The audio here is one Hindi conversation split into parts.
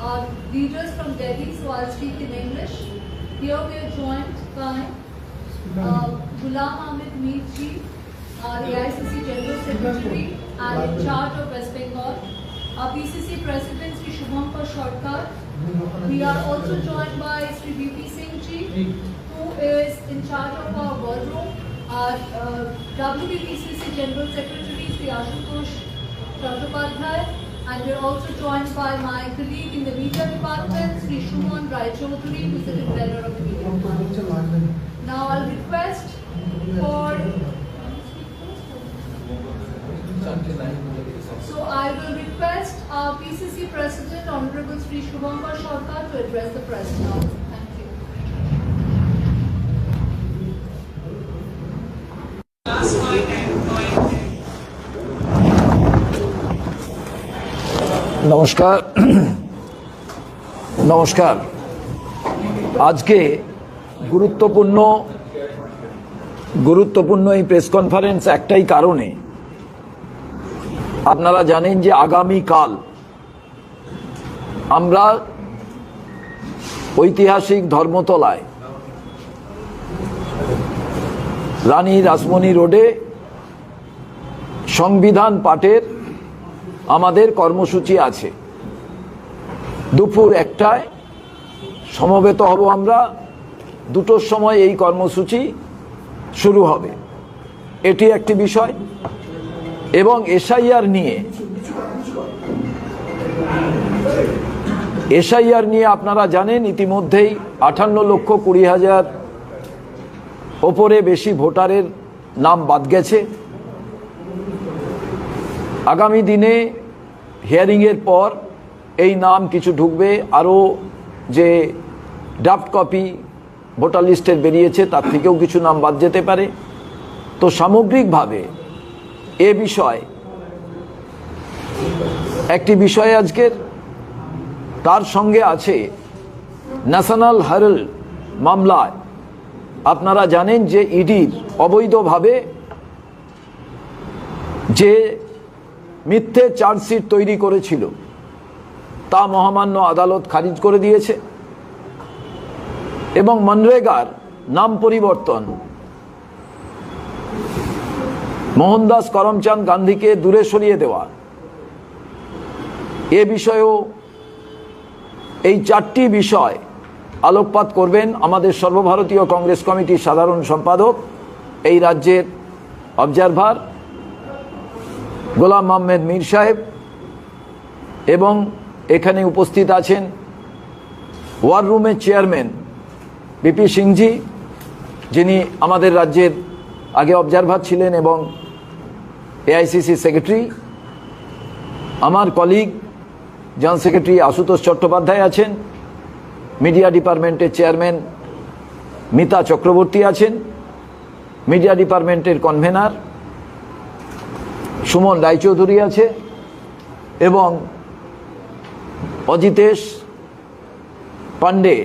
our leaders from Delhi, so I'll speak in English. Here we are joined by Ghulam Ahmed Mir Ji, our AICC General Secretary and in charge of West Bengal, our PCC President Sri Shubhankar Sharkar. We are also joined by Sri VP Singh Ji, who is in charge of our war room, our WBPCC General Secretary Sri Ashutosh Chattopadhyay, and we are also joined by my colleague in the media department, Sri Shumon Rai Chaudhary, who is the convener of the media department. Now I'll request for... So I will request our PCC President, Honorable Sri Shubhankar Sharkar, to address the press now. Thank you. নমস্কার নমস্কার আজকে গুরুত্বপূর্ণ এই প্রেস কনফারেন্স একটাই কারণে আপনারা জানেন যে আগামী কাল আমরা ঐতিহাসিক ধর্মতলায় রানী রাসমণি রোডে সংবিধান পাঠের আমাদের কর্মসূচি আছে। দুপুর 1টায় সমবেত হব আমরা, 2টোর সময় এই কর্মসূচি শুরু হবে। এটি একটি বিষয়। এবং এসআইআর নিয়ে আপনারা জানেন ইতিমধ্যেই 58,20,000 ওপরে বেশি ভোটারের নাম বাদ গেছে। আগামী দিনে হিয়ারিংয়ের পর এই নাম কিছু ঢুকবে, আরও যে ড্রাফট কপি ভোটার লিস্টের বেরিয়েছে তার থেকেও কিছু নাম বাদ যেতে পারে। তো সামগ্রিকভাবে এ বিষয় একটি বিষয় আজকের। তার সঙ্গে আছে ন্যাশনাল হেরাল্ড মামলায় আপনারা জানেন যে ইডির অবৈধভাবে যে মিথ্যে চার্জশিট তৈরি করেছিল তা মহামান্য আদালত খারিজ করে দিয়েছে। এবং মনরেগার নাম পরিবর্তন মোহনদাস করমচাঁদ গান্ধীকে দূরে সরিয়ে দেওয়া, এ বিষয়েও এই 4টি বিষয় আলোকপাত করবেন আমাদের সর্বভারতীয় কংগ্রেস কমিটির সাধারণ সম্পাদক, এই রাজ্যের অবজারভার গোলাম আহমেদ মীর সাহেব। এবং এখানে উপস্থিত আছেন ওয়ার রুমের চেয়ারম্যান বিপি সিংজি, যিনি আমাদের রাজ্যের আগে অবজারভার ছিলেন এবং এআইসিসি সেক্রেটারি। আমার colleague general secretary Ashutosh Chattopadhyay আছেন, মিডিয়া ডিপার্টমেন্টের চেয়ারম্যান মিতা চক্রবর্তী আছেন, মিডিয়া ডিপার্টমেন্টের কনভেনার সুমন রায়চৌধুরী আছে, এবং অজিতেশ পান্ডে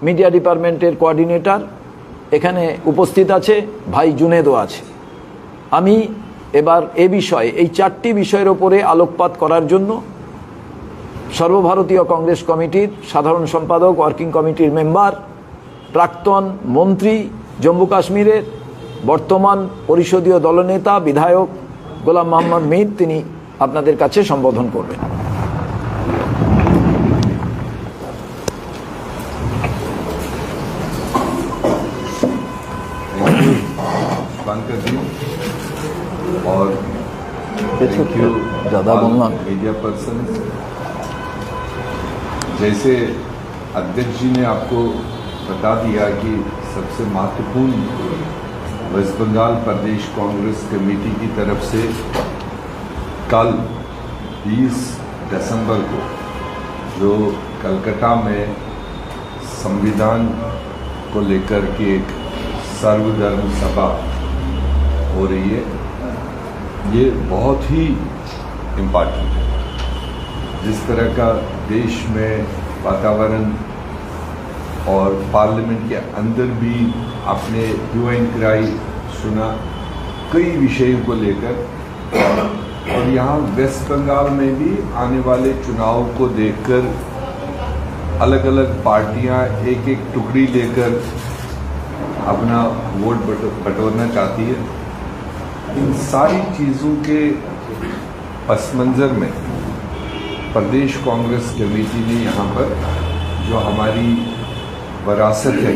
মিডিয়া ডিপার্টমেন্টের কোঅর্ডিনেটর এখানে উপস্থিত আছে, ভাই জুনেদও আছে। আমি এবার এ বিষয়ে এই 4টি বিষয়ের ওপরে আলোকপাত করার জন্য সর্বভারতীয় কংগ্রেস কমিটির সাধারণ সম্পাদক, ওয়ার্কিং কমিটির মেম্বার, প্রাক্তন মন্ত্রী জম্মু কাশ্মীরের, বর্তমান পরিষদীয় দলনেতা বিধায়ক গোলাম মোহাম্মদ মীর, তিনি আপনাদের কাছে সম্বোধন করবেন। और थैंक यू ज़्यादा बोलना मीडिया पर्सन। जैसे अध्यक्ष जी ने आपको बता दिया कि सबसे महत्वपूर्ण वेस्ट बंगाल प्रदेश कांग्रेस कमेटी की तरफ से कल 20 दिसंबर को जो कलकत्ता में संविधान को लेकर के एक सर्वधर्म सभा हो रही है, ये बहुत ही इम्पोर्टेंट है। जिस तरह का देश में वातावरण और पार्लियामेंट के अंदर भी आपने ह्यू एंड क्राई सुना कई विषयों को लेकर, और यहाँ वेस्ट बंगाल में भी आने वाले चुनाव को देखकर अलग अलग पार्टियां एक एक टुकड़ी लेकर अपना वोट बटोरना चाहती है। इन सारी चीज़ों के पस मंज़र में प्रदेश कांग्रेस कमेटी ने यहाँ पर जो हमारी विरासत है,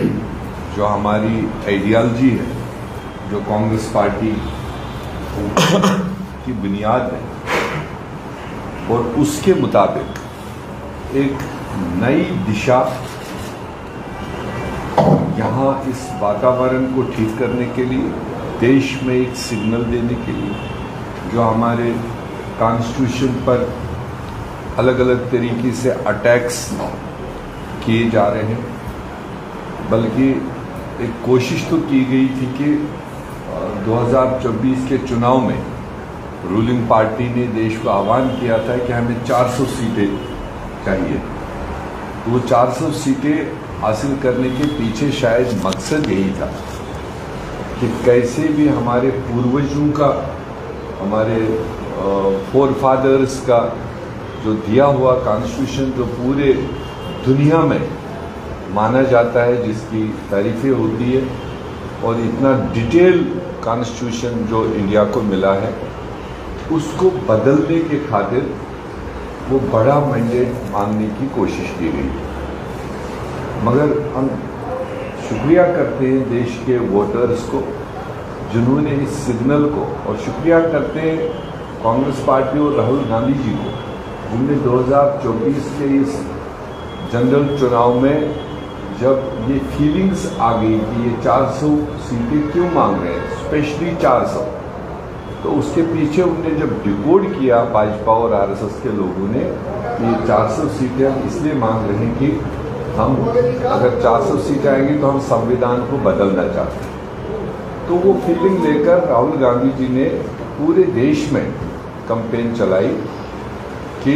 जो हमारी आइडियालजी है, जो कांग्रेस पार्टी की बुनियाद है, और उसके मुताबिक एक नई दिशा यहाँ इस वातावरण को ठीक करने के लिए, देश में एक सिग्नल देने के लिए, जो हमारे कॉन्स्टिट्यूशन पर अलग अलग तरीके से अटैक्स किए जा रहे हैं, बल्कि एक कोशिश तो की गई थी कि 2024 के चुनाव में रूलिंग पार्टी ने देश को आह्वान किया था कि हमें 400 सीटें चाहिए। तो वो 400 सीटें हासिल करने के पीछे शायद मकसद यही था कि कैसे भी हमारे पूर्वजों का, हमारे फोर फादर्स का जो दिया हुआ कॉन्स्टिट्यूशन, जो पूरे दुनिया में माना जाता है, जिसकी तारीफें होती है, और इतना डिटेल कॉन्स्टिट्यूशन जो इंडिया को मिला है, उसको बदलने के खातिर वो बड़ा मैंडेट मांगने की कोशिश की गई। मगर हम शुक्रिया करते हैं देश के वोटर्स को, जिन्होंने इस सिग्नल को, और शुक्रिया करते हैं कांग्रेस पार्टी और राहुल गांधी जी को, जिनने 2024 के इस जनरल चुनाव में जब ये फीलिंग्स आ गई कि ये 400 सीटें क्यों मांग रहे हैं, स्पेशली 400, तो उसके पीछे उनने जब डिकोड किया भाजपा और आरएसएस के लोगों ने, ये 400 सीटें हम इसलिए मांग रहे हैं कि हम अगर 400 सीटें आएंगी तो हम संविधान को बदलना चाहते हैं। तो वो फीलिंग लेकर राहुल गांधी जी ने पूरे देश में कैंपेन चलाई कि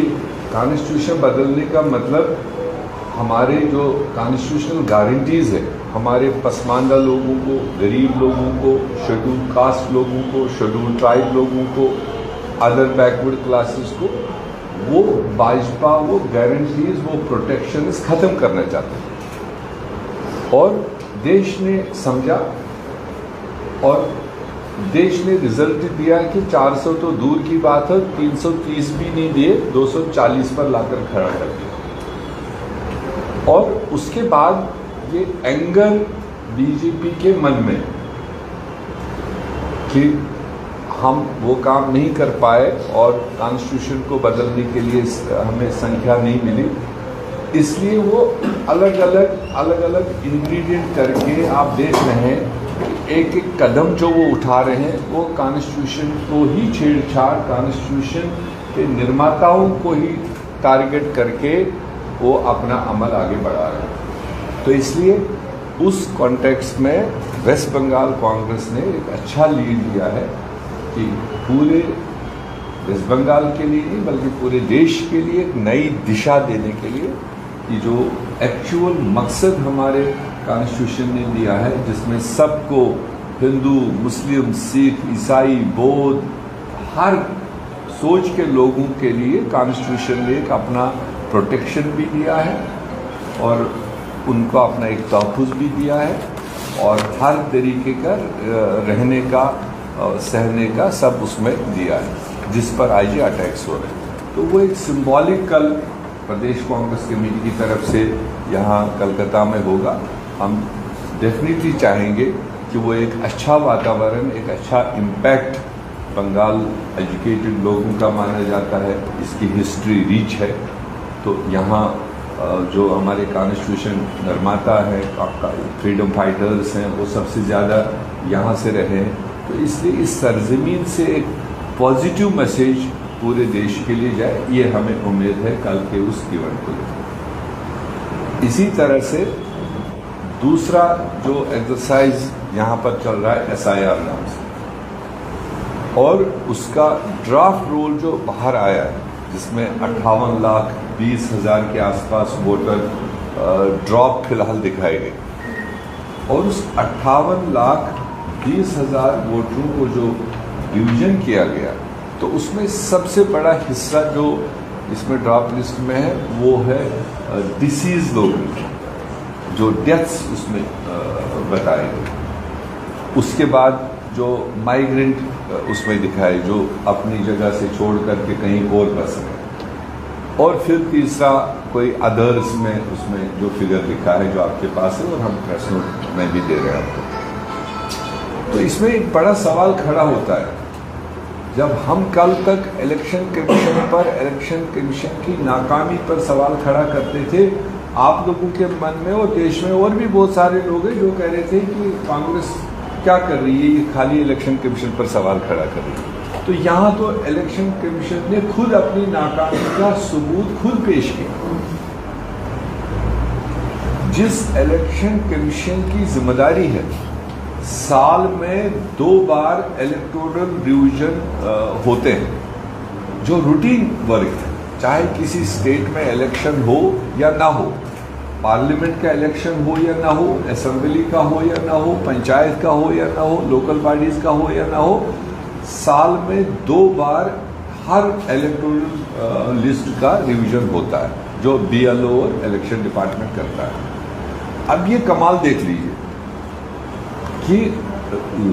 कॉन्स्टिट्यूशन बदलने का मतलब हमारे जो कॉन्स्टिट्यूशनल गारंटीज़ है, हमारे पसमानदा लोगों को, गरीब लोगों को, शेड्यूल कास्ट लोगों को, शेड्यूल ट्राइब लोगों को, अदर बैकवर्ड क्लासेस को, वो भाजपा वो गारंटीज, वो प्रोटेक्शंस ख़त्म करना चाहते हैं। और देश ने समझा और देश ने रिजल्ट दिया कि 400 तो दूर की बात है, 330 भी नहीं दिए, 240 पर लाकर खड़ा कर दिया। और उसके बाद ये एंगर बीजेपी के मन में कि हम वो काम नहीं कर पाए और कॉन्स्टिट्यूशन को बदलने के लिए हमें संख्या नहीं मिली, इसलिए वो अलग अलग इंग्रेडिएंट करके आप देख रहे हैं एक एक कदम जो वो उठा रहे हैं, वो कॉन्स्टिट्यूशन को ही छेड़छाड़, कॉन्स्टिट्यूशन के निर्माताओं को ही टारगेट करके वो अपना अमल आगे बढ़ा रहे हैं। तो इसलिए उस कॉन्टेक्स्ट में वेस्ट बंगाल कांग्रेस ने एक अच्छा लीड लिया है कि पूरे वेस्ट बंगाल के लिए नहीं बल्कि पूरे देश के लिए एक नई दिशा देने के लिए कि जो एक्चुअल मकसद हमारे कॉन्स्टिट्यूशन ने दिया है, जिसमें सबको, हिंदू, मुस्लिम, सिख, ईसाई, बौद्ध, हर सोच के लोगों के लिए कॉन्स्टिट्यूशन ने एक अपना प्रोटेक्शन भी दिया है और उनको अपना एक तहफ़्फ़ुज़ भी दिया है और हर तरीके का रहने का, सहने का सब उसमें दिया है, जिस पर आज ये अटैक्स हो रहे हैं। तो वो एक सिंबॉलिक कल प्रदेश कांग्रेस कमेटी की तरफ से यहाँ कलकत्ता में होगा। हम डेफिनेटली चाहेंगे कि वो एक अच्छा वातावरण, एक अच्छा इम्पैक्ट, बंगाल एजुकेटेड लोगों का माना जाता है, इसकी हिस्ट्री रिच है, तो यहाँ जो हमारे कॉन्स्टिट्यूशन निर्माता है, फ्रीडम फाइटर्स हैं, वो सबसे ज़्यादा यहाँ से रहे हैं। तो इसलिए इस सरजमीन से एक पॉजिटिव मैसेज पूरे देश के लिए जाए, ये हमें उम्मीद है कल के उस इवेंट को लेकर। इसी तरह से दूसरा जो एक्सरसाइज यहाँ पर चल रहा है SIR नाम से, और उसका ड्राफ्ट रोल जो बाहर आया है, जिसमें 58,20,000 के आसपास वोटर ड्रॉप फिलहाल दिखाए गए, और उस 58,20,000 वोटरों को जो डिवीजन किया गया, तो उसमें सबसे बड़ा हिस्सा जो इसमें ड्राफ्ट लिस्ट में है वो है डिसीज लोग, जो डेथ्स उसमें बताए गए। उसके बाद जो माइग्रेंट उसमें दिखाए, जो अपनी जगह से छोड़ करके कहीं और बस गए। और फिर तीसरा कोई अदर्स में उसमें जो फिगर लिखा है जो आपके पास है, और हम प्रेस नोट में भी दे रहे हैं आपको। तो इसमें एक बड़ा सवाल खड़ा होता है, जब हम कल तक इलेक्शन कमीशन की नाकामी पर सवाल खड़ा करते थे, आप लोगों के मन में और देश में और भी बहुत सारे लोग हैं जो कह रहे थे कि कांग्रेस क्या कर रही है, ये खाली इलेक्शन कमीशन पर सवाल खड़ा कर रही है। तो यहाँ तो इलेक्शन कमीशन ने खुद अपनी नाकामी का सबूत खुद पेश किया। जिस इलेक्शन कमीशन की जिम्मेदारी है साल में 2 बार इलेक्टोरल रिवीजन होते हैं, जो रूटीन वर्क है, चाहे किसी स्टेट में इलेक्शन हो या ना हो, पार्लियामेंट का इलेक्शन हो या ना हो, असेंबली का हो या ना हो, पंचायत का हो या ना हो, लोकल बॉडीज का हो या ना हो, साल में 2 बार हर इलेक्टोरल लिस्ट का रिवीजन होता है, जो BLO और इलेक्शन डिपार्टमेंट करता है। अब ये कमाल देख लीजिए कि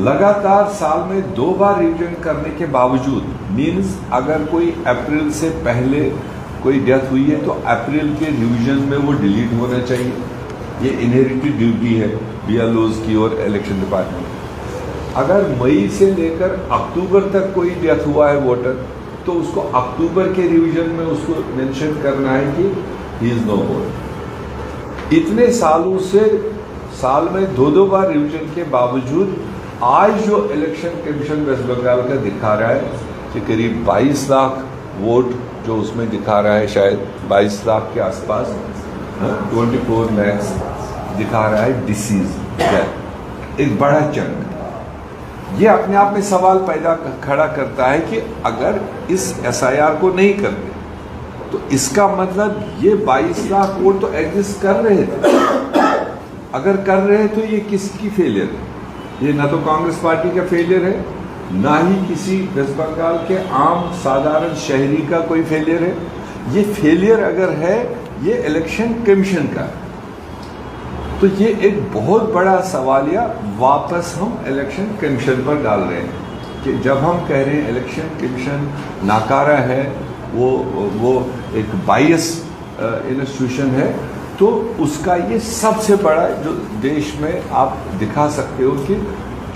लगातार साल में 2 बार रिवीजन करने के बावजूद, मीन्स अगर कोई अप्रैल से पहले कोई डेथ हुई है तो अप्रैल के रिवीजन में वो डिलीट होना चाहिए। ये इनहेरिटेड ड्यूटी है BLOs की और इलेक्शन डिपार्टमेंट। अगर मई से लेकर अक्टूबर तक कोई डेथ हुआ है वोटर, तो उसको अक्टूबर के रिवीजन में उसको मेंशन करना है कि ही इज नो मोर। इतने सालों से साल में 2-2 बार रिवीजन के बावजूद आज जो इलेक्शन कमीशन वेस्ट बंगाल का दिखा रहा है कि करीब 22 लाख वोट, जो उसमें दिखा रहा है शायद 22 लाख के आसपास, 24 लाख दिखा रहा है डिसीज, एक बड़ा चंक। ये अपने आप में सवाल खड़ा करता है कि अगर इस SIR को नहीं करते तो इसका मतलब ये 22 लाख वोट तो एग्जिस्ट कर रहे थे। अगर कर रहे हैं तो ये किसकी फेलियर है? ये ना तो कांग्रेस पार्टी का फेलियर है, ना ही किसी वेस्ट बंगाल के आम साधारण शहरी का कोई फेलियर है। ये फेलियर अगर है ये इलेक्शन कमीशन का है। तो ये एक बहुत बड़ा सवालिया वापस हम इलेक्शन कमीशन पर डाल रहे हैं कि जब हम कह रहे हैं इलेक्शन कमीशन नाकारा है, वो एक बायस इंस्टीट्यूशन है, तो उसका ये सबसे बड़ा जो देश में आप दिखा सकते हो कि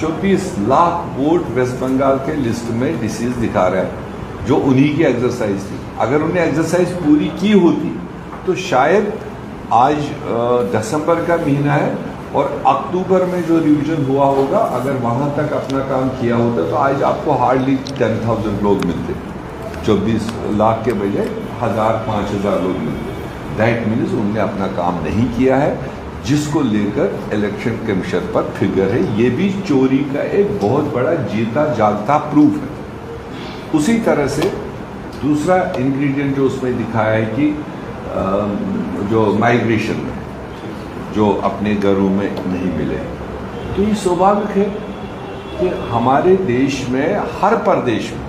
24 लाख वोट वेस्ट बंगाल के लिस्ट में डिसीज दिखा रहा है, जो उन्हीं की एक्सरसाइज थी। अगर उन्हें एक्सरसाइज पूरी की होती तो शायद आज दिसंबर का महीना है और अक्टूबर में जो रिवीजन हुआ होगा, अगर वहां तक अपना काम किया होता तो आज आपको हार्डली 10,000 लोग मिलते, 24 लाख के बजाय 1,000-5,000 लोग मिलते। दैट मीन्स उन्होंने अपना काम नहीं किया है, जिसको लेकर इलेक्शन कमीशन पर फिगर है। ये भी चोरी का एक बहुत बड़ा जीता जागता प्रूफ है। उसी तरह से दूसरा इंग्रेडिएंट जो उसमें दिखाया है कि जो माइग्रेशन में जो अपने घरों में नहीं मिले, तो ये स्वाभाविक है कि हमारे देश में हर प्रदेश में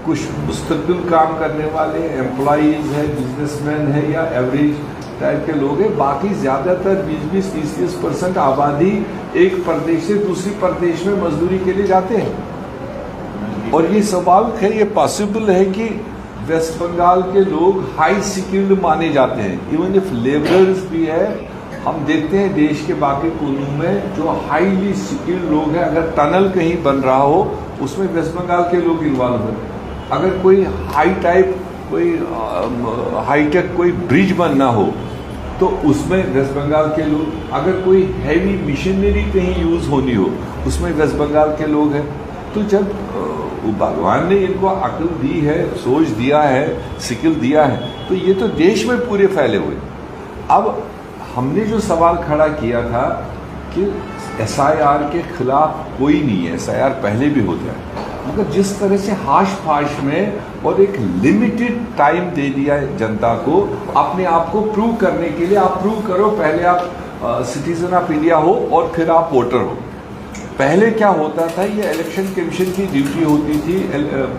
कुछ मुस्तकिल काम करने वाले एम्प्लॉइज है, बिजनेसमैन है या एवरेज टाइप के लोग हैं। बाकी ज़्यादातर 20-30% आबादी एक प्रदेश से दूसरी प्रदेश में मजदूरी के लिए जाते हैं। और ये स्वाभाविक है, ये पॉसिबल है कि वेस्ट बंगाल के लोग हाई स्किल्ड माने जाते हैं, इवन इफ लेबरर्स भी है। हम देखते हैं देश के बाकी कोनों में जो हाईली स्किल्ड लोग हैं, अगर टनल कहीं बन रहा हो उसमें वेस्ट बंगाल के लोग इन्वॉल्व हैं। अगर कोई हाई टाइप कोई हाईटेक कोई ब्रिज बनना हो तो उसमें वेस्ट बंगाल के लोग, अगर कोई हैवी मशीनरी कहीं यूज़ होनी हो उसमें वेस्ट बंगाल के लोग हैं। तो जब भगवान ने इनको अक्ल दी है, सोच दिया है, स्किल दिया है, तो ये तो देश में पूरे फैले हुए। अब हमने जो सवाल खड़ा किया था कि SIR के खिलाफ कोई नहीं है, SIR पहले भी होता है, मगर जिस तरह से हाश फाश में और एक लिमिटेड टाइम दे दिया है जनता को अपने आप को प्रूव करने के लिए, आप प्रूव करो, पहले आप सिटीजन ऑफ इंडिया हो और फिर आप वोटर हो। पहले क्या होता था, ये इलेक्शन कमीशन की ड्यूटी होती थी,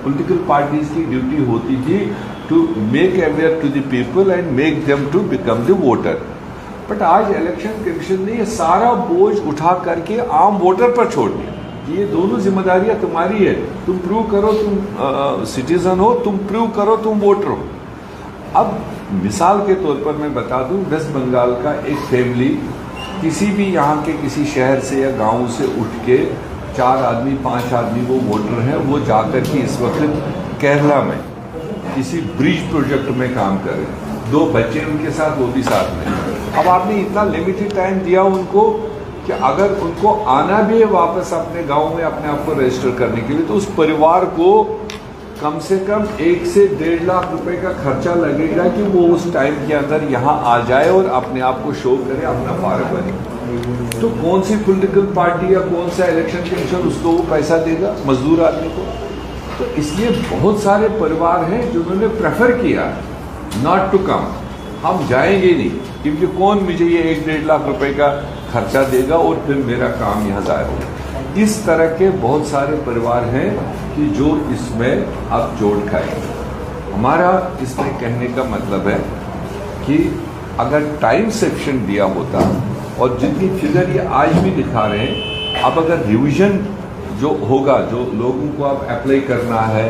पॉलिटिकल पार्टीज की ड्यूटी होती थी to make aware to the people and make them to become the voter. But आज इलेक्शन कमीशन ने ये सारा बोझ उठा करके आम वोटर पर छोड़ दिया। ये दोनों जिम्मेदारियां तुम्हारी है, तुम प्रूव करो तुम सिटीजन हो, तुम प्रूव करो तुम वोटर हो। अब मिसाल के तौर पर मैं बता दूं, वेस्ट बंगाल का एक फैमिली किसी भी यहाँ के किसी शहर से या गांव से उठ के 4 आदमी 5 आदमी वो वोटर हैं, वो जाकर के इस वक्त केरला में किसी ब्रिज प्रोजेक्ट में काम कर रहे हैं, 2 बच्चे उनके साथ, वो भी साथ में। अब आपने इतना लिमिटेड टाइम दिया उनको कि अगर उनको आना भी है वापस अपने गांव में अपने आप को रजिस्टर करने के लिए, तो उस परिवार को कम से कम 1 से 1.5 लाख रुपए का खर्चा लगेगा कि वो उस टाइम के अंदर यहाँ आ जाए और अपने आप को शो करे, अपना फार्म बने। तो कौन सी पॉलिटिकल पार्टी या कौन सा इलेक्शन कमीशन उसको वो पैसा देगा मजदूर आदमी को? तो इसलिए बहुत सारे परिवार हैं जिन्होंने प्रेफर किया नॉट टू कम, हम जाएंगे नहीं, क्योंकि कौन मुझे ये 1-1.5 लाख रुपए का खर्चा देगा और फिर मेरा काम यहाँ जाया होगा। इस तरह के बहुत सारे परिवार हैं कि जो इसमें अब जोड़ खाएंगे। हमारा इसमें कहने का मतलब है कि अगर टाइम सेक्शन दिया होता और जितनी फिगर ये आज भी दिखा रहे हैं, अब अगर रिवीजन जो होगा, जो लोगों को अब अप्लाई करना है,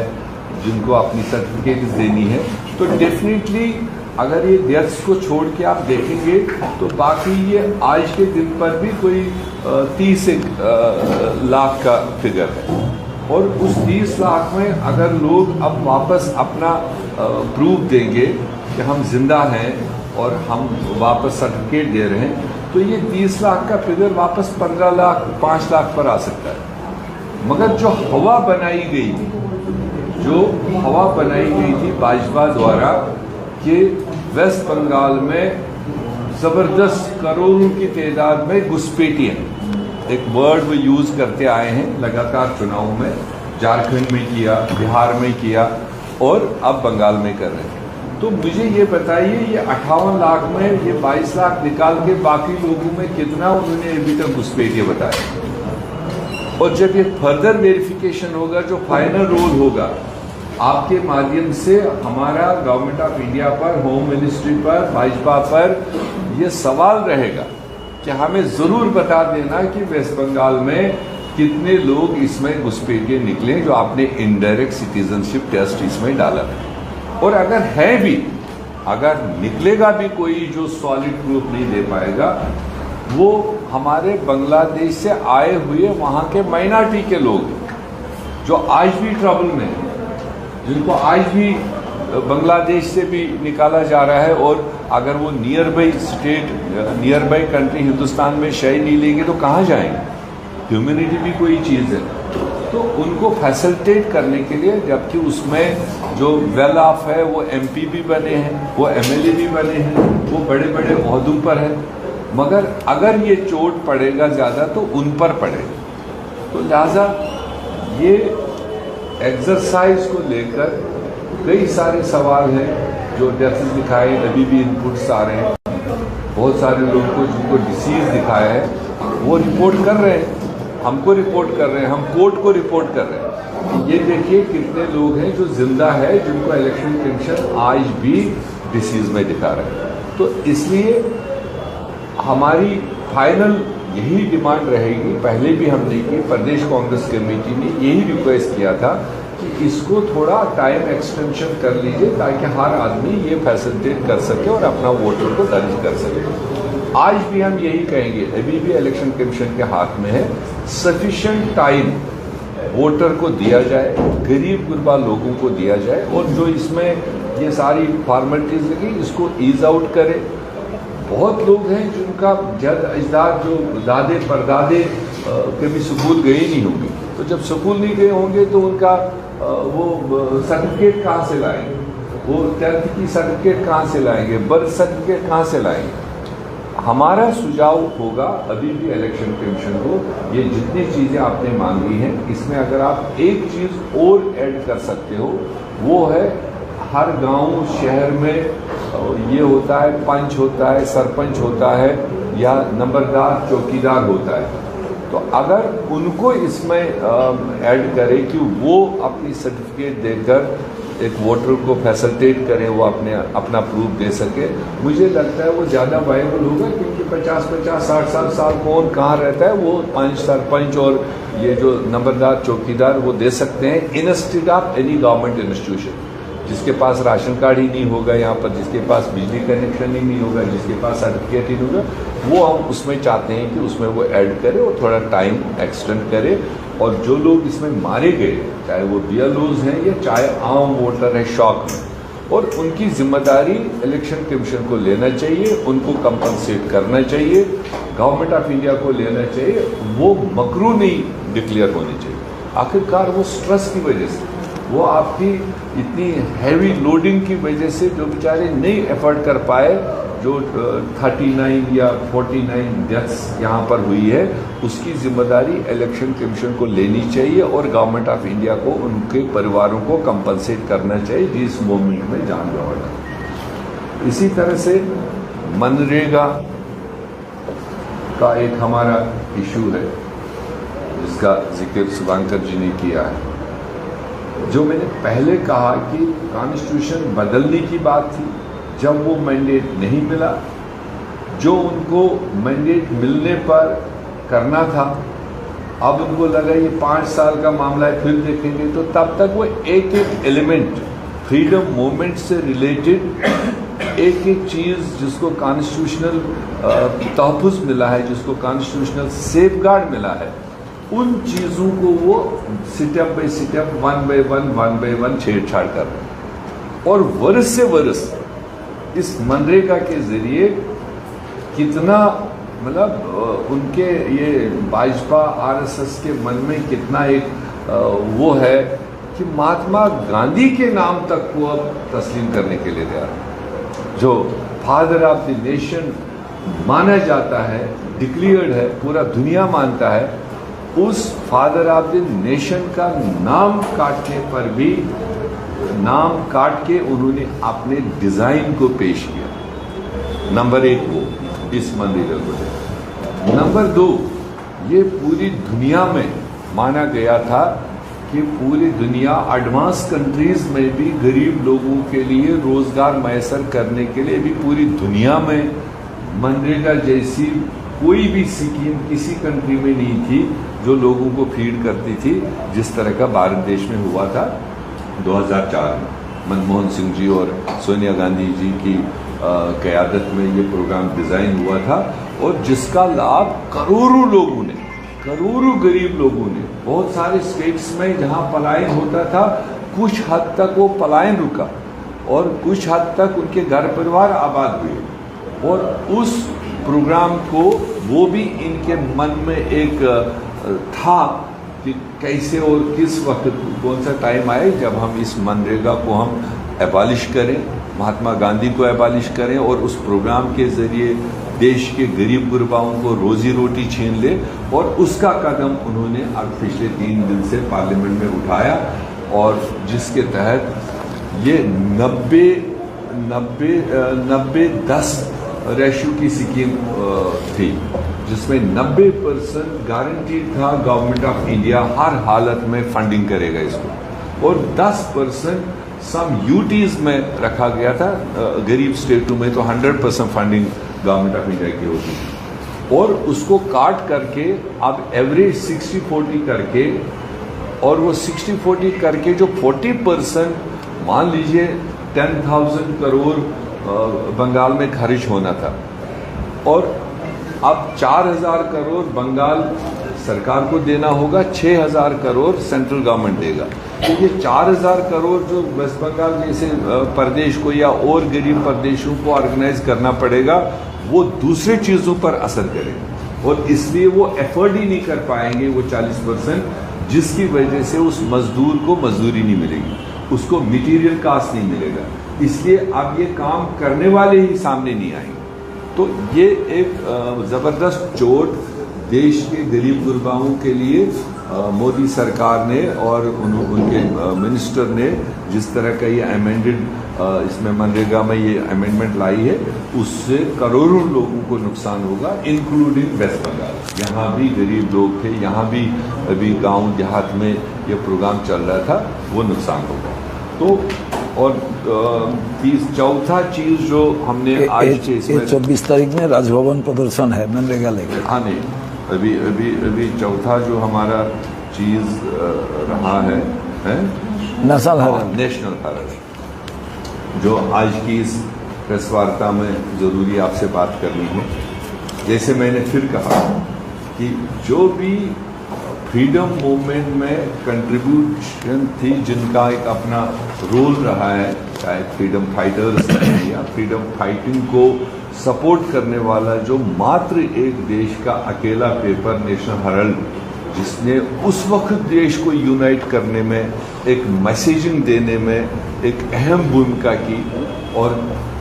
जिनको अपनी सर्टिफिकेट देनी है, तो डेफिनेटली अगर ये डेट्स को छोड़ के आप देखेंगे तो बाकी ये आज के दिन पर भी कोई 30 लाख का फिगर है। और उस 30 लाख में अगर लोग अब वापस अपना प्रूफ देंगे कि हम जिंदा हैं और हम वापस सर्टिफिकेट दे रहे हैं, तो ये 30 लाख का फिगर वापस 15 लाख 5 लाख पर आ सकता है। मगर जो हवा बनाई गई थी भाजपा द्वारा कि वेस्ट बंगाल में जबरदस्त करोड़ों की तादाद में घुसपैठियां, एक वर्ड वो यूज करते आए हैं लगातार चुनाव में, झारखंड में किया, बिहार में किया और अब बंगाल में कर रहे हैं। तो मुझे ये बताइए, ये 58 लाख में ये 22 लाख निकाल के बाकी लोगों में कितना उन्होंने अभी तक घुसपैठियां बताया? और जब ये फर्दर वेरिफिकेशन होगा, जो फाइनल रोल होगा, आपके माध्यम से हमारा गवर्नमेंट ऑफ इंडिया पर, होम मिनिस्ट्री पर, भाजपा पर ये सवाल रहेगा कि हमें जरूर बता देना कि वेस्ट बंगाल में कितने लोग इसमें घुसपैठिए निकले जो आपने इनडायरेक्ट सिटीजनशिप टेस्ट इसमें डाला है। और अगर है भी, अगर निकलेगा भी कोई जो सॉलिड प्रूफ नहीं दे पाएगा, वो हमारे बांग्लादेश से आए हुए वहां के माइनॉरिटी के लोग जो आज भी ट्रबल में हैं, जिनको आज भी बांग्लादेश से भी निकाला जा रहा है, और अगर वो near by state, near by country Hindustan में शय नहीं लेंगे तो कहाँ जाएंगे? ह्यूमैनिटी भी कोई चीज़ है, तो उनको फैसिलिटेट करने के लिए, जबकि उसमें जो वेल ऑफ है वो MP भी बने हैं, वो MLA भी बने हैं, वो बड़े बड़े ओहदों पर है, मगर अगर ये चोट पड़ेगा ज़्यादा तो उन पर पड़ेगा। तो लिहाजा ये एक्सरसाइज को लेकर कई सारे सवाल हैं जो डेथ दिखाए, अभी भी इनपुट्स आ रहे हैं। बहुत सारे लोगों को जिनको डिसीज दिखाया है वो रिपोर्ट कर रहे हैं, हमको रिपोर्ट कर रहे हैं, हम कोर्ट को रिपोर्ट कर रहे हैं। ये देखिए कितने लोग हैं जो जिंदा है, जिनको इलेक्शन कमीशन आज भी डिसीज में दिखा रहे हैं। तो इसलिए हमारी फाइनल यही डिमांड रहेगी, पहले भी हमने की, प्रदेश कांग्रेस कमेटी ने यही रिक्वेस्ट किया था कि इसको थोड़ा टाइम एक्सटेंशन कर लीजिए ताकि हर आदमी ये फैसिलिटेट कर सके और अपना वोटर को दर्ज कर सके। आज भी हम यही कहेंगे, अभी भी इलेक्शन कमीशन के हाथ में है, सफिशिएंट टाइम वोटर को दिया जाए, गरीब गुरबा लोगों को दिया जाए, और जो इसमें ये सारी फॉर्मेलिटीज लगी इसको ईज आउट करे। बहुत लोग हैं जिनका जद अजदाद, जो दादे परदादे कभी स्कूल गए नहीं होंगे, तो जब स्कूल नहीं गए होंगे तो उनका वो सर्टिफिकेट कहाँ से लाएंगे, वो 10th की सर्टिफिकेट कहाँ से लाएंगे, बर्थ सर्टिफिकेट कहाँ से लाएंगे। हमारा सुझाव होगा अभी भी इलेक्शन कमीशन को, ये जितनी चीज़ें आपने मांगी हैं इसमें अगर आप एक चीज़ और ऐड कर सकते हो, वो है हर गांव शहर में ये होता है, पंच होता है, सरपंच होता है या नंबरदार चौकीदार होता है। तो अगर उनको इसमें ऐड करें कि वो अपनी सर्टिफिकेट देकर एक वोटर को फैसिलिटेट करें, वो अपना प्रूफ दे सके, मुझे लगता है वो ज़्यादा वायबल होगा। क्योंकि 50-50, 60 साल कौन कहाँ रहता है, वो 5 सरपंच और ये जो नंबरदार चौकीदार वो दे सकते हैं instead of any government institution. जिसके पास राशन कार्ड ही नहीं होगा यहाँ पर, जिसके पास बिजली कनेक्शन ही नहीं होगा, जिसके पास सर्टिफिकेट ही नहीं होगा, वो हम उसमें चाहते हैं कि उसमें वो ऐड करे और थोड़ा टाइम एक्सटेंड करे। और जो लोग इसमें मारे गए, चाहे वो BLOs हैं या चाहे आम वोटर है शौक में, और उनकी जिम्मेदारी इलेक्शन कमीशन को लेना चाहिए, उनको कंपनसेट करना चाहिए, गवर्नमेंट ऑफ इंडिया को लेना चाहिए। वो मकरू नहीं डिक्लेयर होने चाहिए। आखिरकार वो स्ट्रेस की वजह से, वो आपकी इतनी हैवी लोडिंग की वजह से जो बेचारे नहीं एफर्ट कर पाए, जो 39 या 49 डेथ्स यहाँ पर हुई है, उसकी जिम्मेदारी इलेक्शन कमीशन को लेनी चाहिए और गवर्नमेंट ऑफ इंडिया को उनके परिवारों को कंपनसेट करना चाहिए जिस मूवमेंट में जान गंवाया। इसी तरह से मनरेगा का एक हमारा इशू है जिसका जिक्र शुभांकर जी ने किया है। जो मैंने पहले कहा कि कॉन्स्टिट्यूशन बदलने की बात थी, जब वो मैंडेट नहीं मिला, जो उनको मैंडेट मिलने पर करना था, अब उनको लगा ये 5 साल का मामला है फिर देखेंगे, तो तब तक वो एक एक एलिमेंट फ्रीडम मूवमेंट से रिलेटेड एक एक चीज़ जिसको कॉन्स्टिट्यूशनल तहफ़्फ़ुज़ मिला है, जिसको कॉन्स्टिट्यूशनल सेफगार्ड मिला है, उन चीज़ों को वो स्टेप बाय स्टेप 1 बाय 1 छेड़छाड़ कर रहे हैं। और वर्ष से वर्ष इस मनरेगा के जरिए कितना मतलब उनके ये भाजपा RSS के मन में कितना एक वो है कि महात्मा गांधी के नाम तक को अब तस्लीम करने के लिए तैयार है। जो फादर ऑफ द नेशन माना जाता है, डिक्लेयर्ड है, पूरा दुनिया मानता है, उस फादर ऑफ द नेशन का नाम काटने पर भी, नाम काट के उन्होंने अपने डिजाइन को पेश किया। नंबर 1 वो इस मनरेगा को। नंबर 2, ये पूरी दुनिया में माना गया था कि पूरी दुनिया एडवांस कंट्रीज में भी गरीब लोगों के लिए रोजगार मैसर करने के लिए भी पूरी दुनिया में मनरेगा जैसी कोई भी स्कीम किसी कंट्री में नहीं थी जो लोगों को फीड करती थी जिस तरह का भारत देश में हुआ था 2004 में। मनमोहन सिंह जी और सोनिया गांधी जी की क़यादत में ये प्रोग्राम डिज़ाइन हुआ था और जिसका लाभ करोड़ों लोगों ने, करोड़ों गरीब लोगों ने, बहुत सारे स्टेट्स में जहां पलायन होता था कुछ हद तक वो पलायन रुका और कुछ हद तक उनके घर परिवार आबाद हुए। और उस प्रोग्राम को वो भी इनके मन में एक था कि कैसे और किस वक्त कौन सा टाइम आए जब हम इस मनरेगा को हम एबॉलिश करें, महात्मा गांधी को एबॉलिश करें और उस प्रोग्राम के ज़रिए देश के गरीब गुरबाओं को रोजी रोटी छीन ले। और उसका कदम उन्होंने अब पिछले 3 दिन से पार्लियामेंट में उठाया और जिसके तहत ये 90-10 रेशियो की स्कीम थी जिसमें 90% गारंटीड था गवर्नमेंट ऑफ इंडिया हर हालत में फंडिंग करेगा इसको और 10% सम यूटीज में रखा गया था। गरीब स्टेटों में तो 100% फंडिंग गवर्नमेंट ऑफ इंडिया की होती थी और उसको काट करके अब एवरेज 60-40 करके और वो 60-40 करके जो 40% मान लीजिए 10,000 करोड़ बंगाल में खर्च होना था और अब 4,000 करोड़ बंगाल सरकार को देना होगा, 6,000 करोड़ सेंट्रल गवर्नमेंट देगा। तो ये 4,000 करोड़ जो वेस्ट बंगाल जैसे प्रदेश को या और गरीब प्रदेशों को ऑर्गेनाइज करना पड़ेगा वो दूसरे चीज़ों पर असर करेगा और इसलिए वो एफर्ट ही नहीं कर पाएंगे वो 40%, जिसकी वजह से उस मजदूर को मजदूरी नहीं मिलेगी, उसको मटीरियल कास्ट नहीं मिलेगा। इसलिए अब ये काम करने वाले ही सामने नहीं आएंगे। तो ये एक ज़बरदस्त चोट देश के गरीब गुरबाओं के लिए मोदी सरकार ने और उनके मिनिस्टर ने जिस तरह का ये अमेंडेड इसमें मनरेगा में ये अमेंडमेंट लाई है, उससे करोड़ों लोगों को नुकसान होगा, इंक्लूडिंग वेस्ट बंगाल। यहाँ भी गरीब लोग थे, यहाँ भी अभी गांव देहात में ये प्रोग्राम चल रहा था, वो नुकसान होगा। तो और चौथा चीज जो हमने आज के इसमें 24 तारीख में राजभवन प्रदर्शन है मनरेगा लेकर। हाँ नहीं, अभी चौथा जो हमारा चीज रहा है नेशनल हेराल्ड। नेशनल हेराल्ड, जो आज की इस प्रेस वार्ता में जरूरी आपसे बात करनी है। जैसे मैंने फिर कहा कि जो भी फ्रीडम मूवमेंट में कंट्रीब्यूशन थी, जिनका एक अपना रोल रहा है, चाहे फ्रीडम फाइटर्स हैं या फ्रीडम फाइटिंग को सपोर्ट करने वाला जो मात्र एक देश का अकेला पेपर नेशनल हेराल्ड, जिसने उस वक्त देश को यूनाइट करने में, एक मैसेजिंग देने में एक अहम भूमिका की, और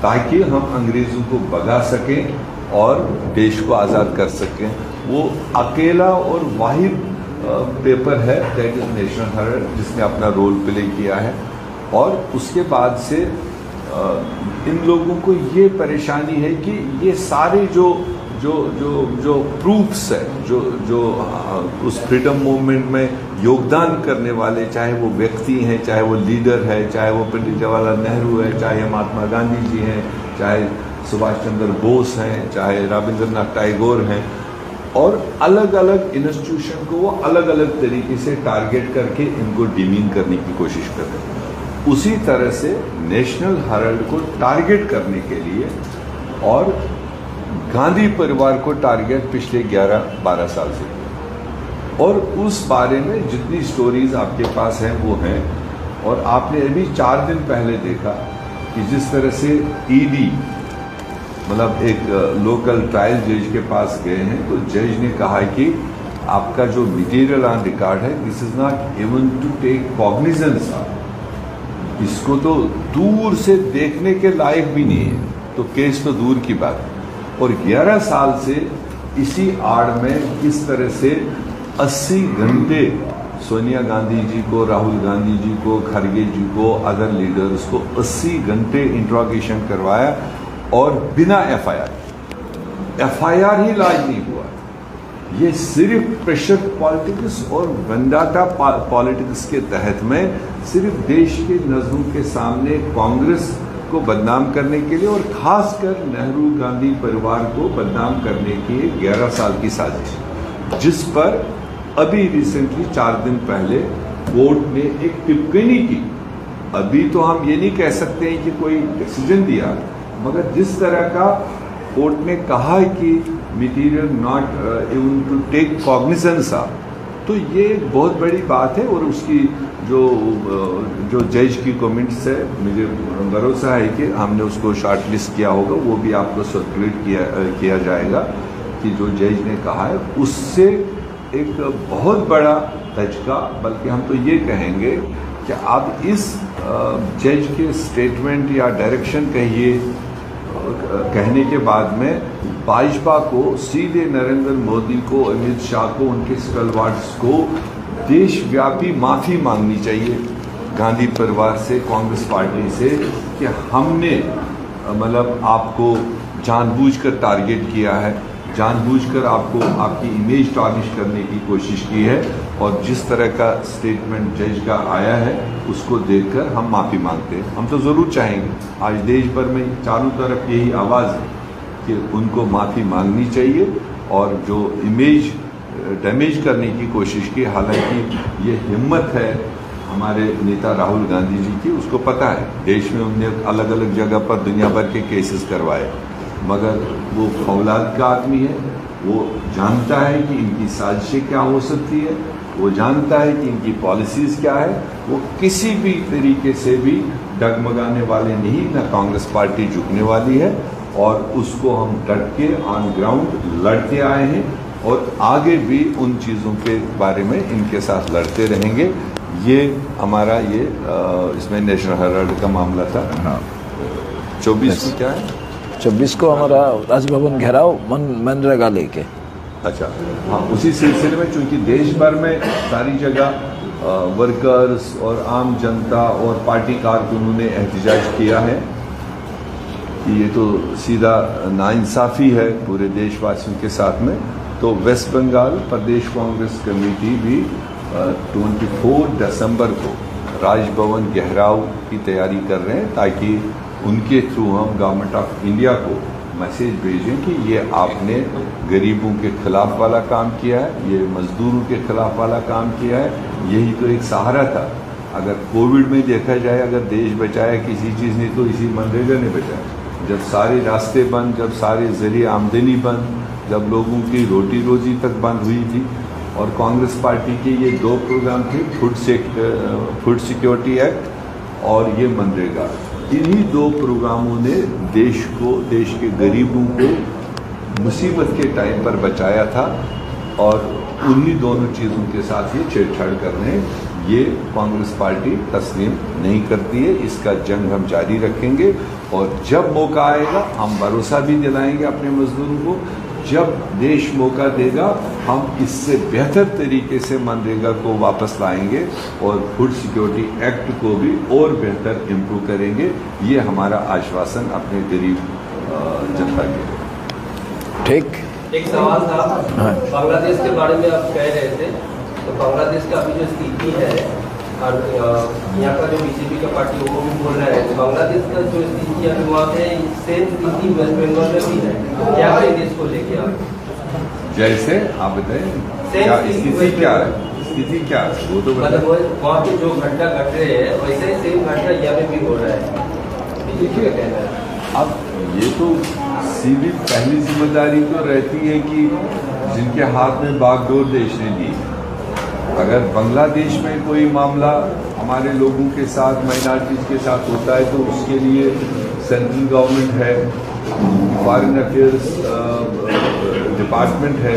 ताकि हम अंग्रेज़ों को भगा सकें और देश को आज़ाद कर सकें, वो अकेला और वाहिद पेपर है दैट इज नेशनल हेराल्ड, जिसने अपना रोल प्ले किया है। और उसके बाद से इन लोगों को ये परेशानी है कि ये सारे जो प्रूफ्स है, जो उस फ्रीडम मूवमेंट में योगदान करने वाले, चाहे वो व्यक्ति हैं, चाहे वो लीडर है, चाहे वो पंडित जवाहरलाल नेहरू है, चाहे महात्मा गांधी जी हैं, चाहे सुभाष चंद्र बोस हैं, चाहे रविंद्रनाथ टैगोर हैं, और अलग अलग इंस्टीट्यूशन को वो अलग अलग तरीके से टारगेट करके इनको डिमीन करने की कोशिश कर रहे हैं। उसी तरह से नेशनल हेराल्ड को टारगेट करने के लिए और गांधी परिवार को टारगेट पिछले 11-12 साल से, और उस बारे में जितनी स्टोरीज आपके पास हैं वो हैं। और आपने अभी 4 दिन पहले देखा कि जिस तरह से ईडी मतलब एक लोकल ट्रायल जज के पास गए हैं, तो जज ने कहा कि आपका जो मटेरियल ऑन रिकॉर्ड है, this is not even to take cognizance of, इसको तो दूर से देखने के लायक भी नहीं है, तो केस तो दूर की बात है। और 11 साल से इसी आड़ में किस तरह से 80 घंटे सोनिया गांधी जी को, राहुल गांधी जी को, खड़गे जी को, अदर लीडर्स को 80 घंटे इंट्रोगेशन करवाया, और बिना एफआईआर ही लाज नहीं हुआ। ये सिर्फ प्रेशर पॉलिटिक्स और वेंडाटा पॉलिटिक्स के तहत में सिर्फ देश के नजरों के सामने कांग्रेस को बदनाम करने के लिए, और खासकर नेहरू गांधी परिवार को बदनाम करने की 11 साल की साजिश, जिस पर अभी रिसेंटली 4 दिन पहले कोर्ट ने एक टिप्पणी की। अभी तो हम ये नहीं कह सकते हैं कि कोई डिसीजन दिया, मगर जिस तरह का कोर्ट ने कहा कि material not even to take cognizance of, तो ये एक बहुत बड़ी बात है। और उसकी जो जज की कमेंट्स है, मुझे भरोसा है कि हमने उसको शॉर्ट लिस्ट किया होगा, वो भी आपको सर्कुलेट किया जाएगा कि जो जज ने कहा है उससे एक बहुत बड़ा धचका, बल्कि हम तो ये कहेंगे कि आप इस जज के स्टेटमेंट या डायरेक्शन कहने के बाद में भाजपा को, सीधे नरेंद्र मोदी को, अमित शाह को, उनके स्टलवार्ट्स को देशव्यापी माफ़ी मांगनी चाहिए गांधी परिवार से, कांग्रेस पार्टी से, कि हमने मतलब आपको जानबूझकर टारगेट किया है, जानबूझकर आपको आपकी इमेज टार्निश करने की कोशिश की है। और जिस तरह का स्टेटमेंट जज का आया है उसको देखकर हम माफ़ी मांगते हैं। हम तो ज़रूर चाहेंगे, आज देश भर में चारों तरफ यही आवाज़ है कि उनको माफ़ी मांगनी चाहिए, और जो इमेज डैमेज करने की कोशिश की, हालांकि ये हिम्मत है हमारे नेता राहुल गांधी जी की, उसको पता है देश में उनने अलग अलग जगह पर दुनिया भर के केसेस करवाए, मगर वो औलाद का आदमी है, वो जानता है कि इनकी साजिशें क्या हो सकती है, वो जानता है कि इनकी पॉलिसीज़ क्या है, वो किसी भी तरीके से भी डगमगाने वाले नहीं, ना कांग्रेस पार्टी झुकने वाली है, और उसको हम डट के ऑन ग्राउंड लड़ते आए हैं, और आगे भी उन चीज़ों के बारे में इनके साथ लड़ते रहेंगे। ये हमारा इसमें नेशनल हेराल्ड का मामला था। हाँ, 24 को क्या है? 24 को हमारा राजभवन घेराव मनरेगा लेके। अच्छा, हाँ, उसी सिलसिले में चूंकि देश भर में सारी जगह वर्कर्स और आम जनता और पार्टी कारकुनों ने एहतजाज किया है कि ये तो सीधा नाइंसाफ़ी है पूरे देशवासियों के साथ में, तो वेस्ट बंगाल प्रदेश कांग्रेस कमेटी भी 24 दिसंबर को राजभवन घेराव की तैयारी कर रहे हैं ताकि उनके थ्रू हम गवर्नमेंट ऑफ इंडिया को मैसेज भेजें कि ये आपने गरीबों के खिलाफ वाला काम किया है, ये मजदूरों के खिलाफ वाला काम किया है, यही तो एक सहारा था। अगर कोविड में देखा जाए, अगर देश बचाया किसी चीज़ ने तो इसी मनरेगा ने बचाया। जब सारे रास्ते बंद, जब सारे जरिए आमदनी बंद, जब लोगों की रोटी रोजी तक बंद हुई थी, और कांग्रेस पार्टी के ये 2 प्रोग्राम थे, फूड सिक्योरिटी एक्ट और ये मनरेगा। इन्हीं 2 प्रोग्रामों ने देश के गरीबों को मुसीबत के टाइम पर बचाया था, और उन्हीं दोनों चीज़ों के साथ ये छेड़छाड़ कर रहे हैं। ये कांग्रेस पार्टी तस्लीम नहीं करती है। इसका जंग हम जारी रखेंगे, और जब मौका आएगा हम भरोसा भी दिलाएंगे अपने मजदूरों को। जब देश मौका देगा हम इससे बेहतर तरीके से मनरेगा को वापस लाएंगे और फूड सिक्योरिटी एक्ट को भी और बेहतर इम्प्रूव करेंगे। ये हमारा आश्वासन अपने गरीब जनता के। ठीक, एक सवाल था, बांग्लादेश के बारे में आप कह रहे थे, तो बांग्लादेश का अभी जो स्थिति है और यहाँ का जो बीजेपी का पार्टी वो भी बोल रहा है, तो बांग्लादेश का जो स्थिति अभी वहाँ पे सेम स्थिति वेस्ट बंगाल में भी है, क्या है देश को लेके आप? जैसे आप बताएं, क्या स्थिति क्या है? स्थिति क्या है वो तो मतलब वहाँ पे जो घटना घट रहे हैं वैसे ही सेम घटना यहाँ पे भी हो रहा है, बीजेपी का कहना है। अब ये तो सीधी पहली जिम्मेदारी तो रहती है कि जिनके हाथ में बागडोर देश ने दी। अगर बांग्लादेश में कोई मामला हमारे लोगों के साथ, माइनॉरिटीज़ के साथ होता है, तो उसके लिए सेंट्रल गवर्नमेंट है, फॉरेन अफेयर्स डिपार्टमेंट है,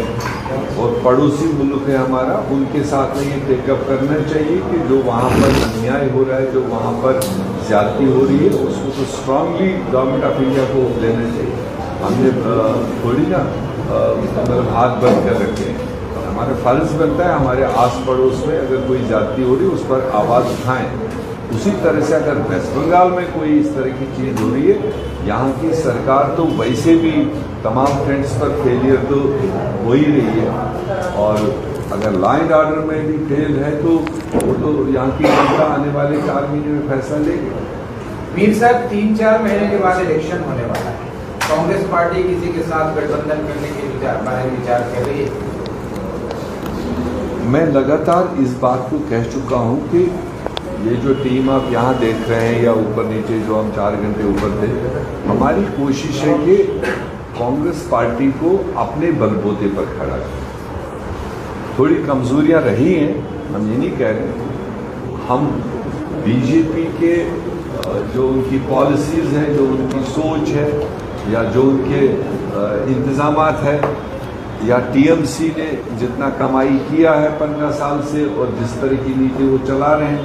और पड़ोसी मुल्क है हमारा, उनके साथ में ये टेकअप करना चाहिए कि जो वहाँ पर अन्याय हो रहा है, जो वहाँ पर ज्यादती हो रही है, उसको तो स्ट्रांगली गवर्नमेंट ऑफ इंडिया को लेना चाहिए। हमने थोड़ी ना मतलब हाथ बंद कर रखे हैं। हमारा फर्ज बनता है हमारे आस पड़ोस में अगर कोई ज्यादती हो रही है उस पर आवाज़ उठाएं। उसी तरह से अगर वेस्ट बंगाल में कोई इस तरह की चीज़ हो रही है, यहाँ की सरकार तो वैसे भी तमाम फ्रंट्स पर फेलियर तो हो ही रही है, और अगर लॉ एंड ऑर्डर में भी फेल है तो वो तो यहाँ की जनता आने वाले 4 महीने में फैसला लेगी। मीर साहब, 3-4 महीने के बाद इलेक्शन होने वाला है, कांग्रेस पार्टी किसी के साथ गठबंधन करने के बारे में विचार कर रही है? मैं लगातार इस बात को कह चुका हूँ कि ये जो टीम आप यहाँ देख रहे हैं या ऊपर नीचे जो हम 4 घंटे ऊपर थे, हमारी कोशिश है कि कांग्रेस पार्टी को अपने बलबूते पर खड़ा करें। थोड़ी कमजोरियाँ रही हैं, हम ये नहीं कह रहे। हम बीजेपी के जो उनकी पॉलिसीज़ हैं, जो उनकी सोच है, या जो उनके इंतज़ामात है, या टीएमसी ने जितना कमाई किया है 15 साल से और जिस तरह की नीति वो चला रहे हैं,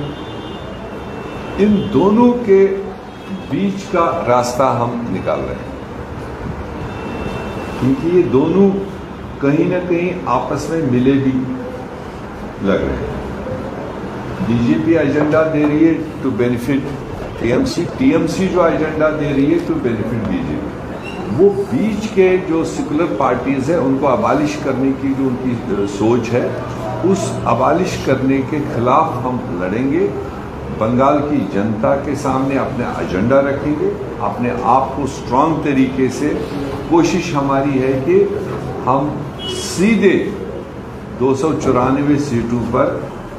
इन दोनों के बीच का रास्ता हम निकाल रहे हैं, क्योंकि ये दोनों कहीं ना कहीं आपस में मिले भी लग रहे हैं। बीजेपी एजेंडा दे रही है टू बेनिफिट टीएमसी जो एजेंडा दे रही है टू बेनिफिट बीजेपी। वो बीच के जो सेकुलर पार्टीज हैं उनको अबालिश करने की जो उनकी सोच है, उस अबालिश करने के खिलाफ हम लड़ेंगे। बंगाल की जनता के सामने अपना एजेंडा रखेंगे, अपने आप को स्ट्रांग तरीके से। कोशिश हमारी है कि हम सीधे 294 सीटों पर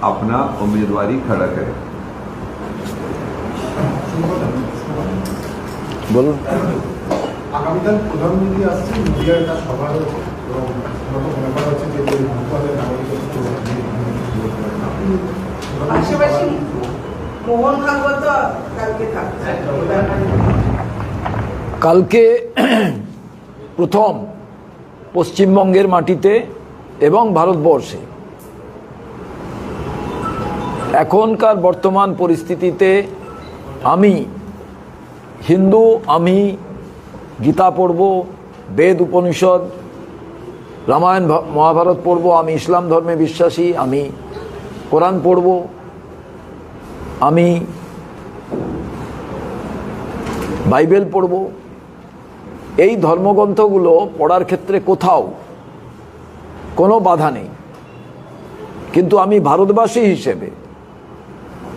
अपना उम्मीदवारी खड़ा करें। बोलो। আগামীকাল প্রধানমন্ত্রী আসছেন, নদিয়ার একটা সভা মনে করা হচ্ছে যে পাশাপাশি মোহন ভাগবত কালকে থাকছে। কালকে প্রথম পশ্চিমবঙ্গের মাটিতে এবং ভারতবর্ষে এখনকার বর্তমান পরিস্থিতিতে আমি হিন্দু, আমি গীতা পড়ব, বেদ উপনিষদ রামায়ণ মহাভারত পড়ব, আমি ইসলাম ধর্মে বিশ্বাসী, আমি কোরআন পড়ব, আমি বাইবেল পড়ব। এই ধর্মগ্রন্থগুলো পড়ার ক্ষেত্রে কোথাও কোনো বাধা নেই। কিন্তু আমি ভারতবাসী হিসেবে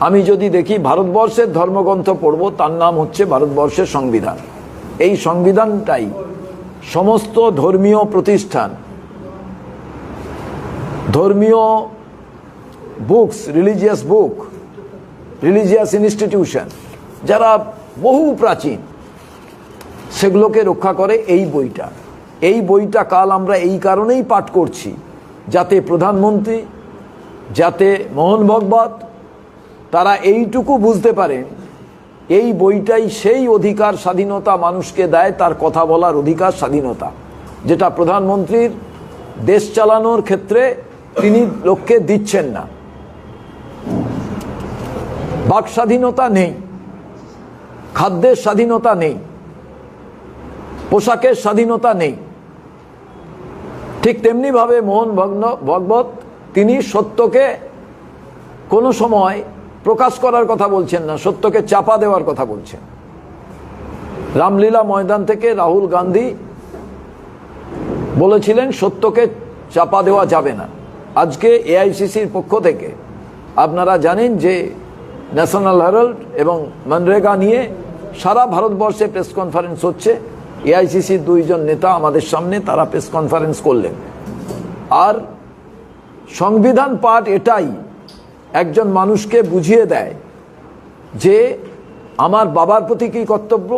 আমি যদি দেখি ভারতবর্ষের ধর্মগ্রন্থ পড়ব, তার নাম হচ্ছে ভারতবর্ষের সংবিধান। এই সংবিধানটাই সমস্ত ধর্মীয় প্রতিষ্ঠান, ধর্মীয় বুকস, রিলিজিয়াস ইনস্টিটিউশন যারা বহু প্রাচীন, সেগুলোকে রক্ষা করে এই বইটা। এই বইটা কাল আমরা এই কারণেই পাঠ করছি, যাতে প্রধানমন্ত্রী, যাতে মোহন ভাগবত তারা এইটুকু বুঝতে পারেন এই বইটাই সেই অধিকার স্বাধীনতা মানুষকে দেয়, তার কথা বলার অধিকার স্বাধীনতা, যেটা প্রধানমন্ত্রীর দেশ চালানোর ক্ষেত্রে তিনি লোককে দিচ্ছেন না। বাক স্বাধীনতা নেই, খাদ্যের স্বাধীনতা নেই, পোশাকের স্বাধীনতা নেই। ঠিক তেমনিভাবে মোহন ভাগবত তিনি সত্যকে কোনো সময় প্রকাশ করার কথা বলছেন না, সত্যকে চাপা দেওয়ার কথা বলছেন। রামলীলা ময়দান থেকে রাহুল গান্ধী বলেছিলেন সত্যকে চাপা দেওয়া যাবে না। আজকে এআইসিসির পক্ষ থেকে আপনারা জানেন যে ন্যাশনাল হেরাল্ড এবং মনরেগা নিয়ে সারা ভারতবর্ষে প্রেস কনফারেন্স হচ্ছে। এআইসিসির দুইজন নেতা আমাদের সামনে তারা প্রেস কনফারেন্স করলেন। আর সংবিধান পাঠ এটাই একজন মানুষকে বুঝিয়ে দেয় যে আমার বাবার প্রতি কী কর্তব্য,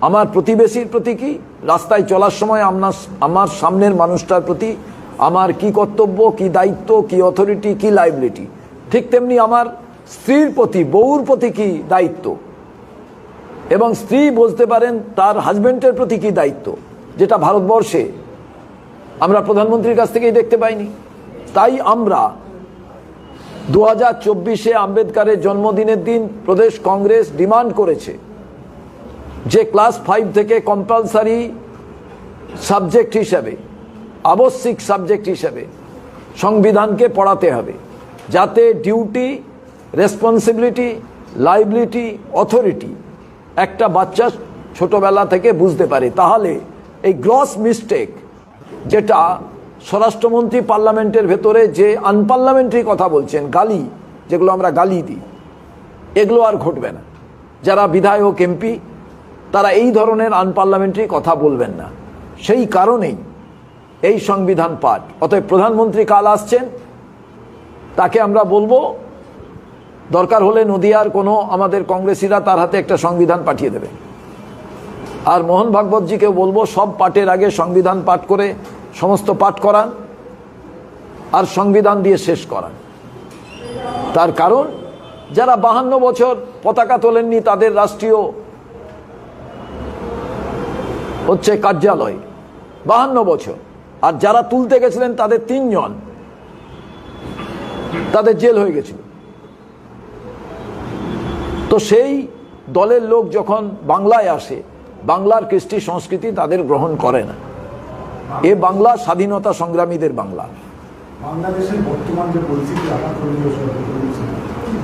আমার প্রতিবেশীর প্রতি কী, রাস্তায় চলার সময় আমার সামনের মানুষটার প্রতি আমার কি কর্তব্য, কি দায়িত্ব, কি অথরিটি, কি লাইবিলিটি। ঠিক তেমনি আমার স্ত্রীর প্রতি, বউর প্রতি কি দায়িত্ব, এবং স্ত্রী বুঝতে পারেন তার হাজবেন্ডের প্রতি কি দায়িত্ব, যেটা ভারতবর্ষে আমরা প্রধানমন্ত্রীর কাছ থেকেই দেখতে পাইনি। তাই আমরা 2024-এ আম্বেদকরের জন্মদিনের দিন প্রদেশ কংগ্রেস ডিমান্ড করেছে যে ক্লাস 5 থেকে কম্পালসারি সাবজেক্ট হিসেবে, আবশ্যিক সাবজেক্ট হিসেবে সংবিধানকে পড়াতে হবে, যাতে ডিউটি, রেসপন্সিবিলিটি, লাইবিলিটি, অথরিটি একটা বাচ্চা ছোটবেলা থেকে বুঝতে পারে। তাহলে এই গ্রস মিস্টেক, যেটা স্বরাষ্ট্রমন্ত্রী পার্লামেন্টের ভেতরে যে আনপার্লামেন্টারি কথা বলছেন, গালি, যেগুলো আমরা গালি দিই, এগুলো আর ঘটবে না। যারা বিধায়ক, এমপি, তারা এই ধরনের আনপার্লামেন্টারি কথা বলবেন না। সেই কারণেই এই সংবিধান পাঠ। অতএব প্রধানমন্ত্রী কাল আসছেন, তাকে আমরা বলবো দরকার হলে নদিয়ার কোনো আমাদের কংগ্রেসীরা তার হাতে একটা সংবিধান পাঠিয়ে দেবে। আর মোহন ভাগবতজিকেও বলবো সব পাঠের আগে সংবিধান পাঠ করে সমস্ত পাঠ করান আর সংবিধান দিয়ে শেষ করান। তার কারণ যারা 52 বছর পতাকা তোলেননি তাদের রাষ্ট্রীয় হচ্ছে কার্যালয় 52 বছর, আর যারা তুলতে গেছিলেন তাদের 3 জন, তাদের জেল হয়ে গেছিল। তো সেই দলের লোক যখন বাংলায় আসে, বাংলার কৃষ্টি সংস্কৃতি তাদের গ্রহণ করে না। এ বাংলা স্বাধীনতা সংগ্রামীদের বাংলা। বাংলাদেশের বর্তমান যে পরিস্থিতি,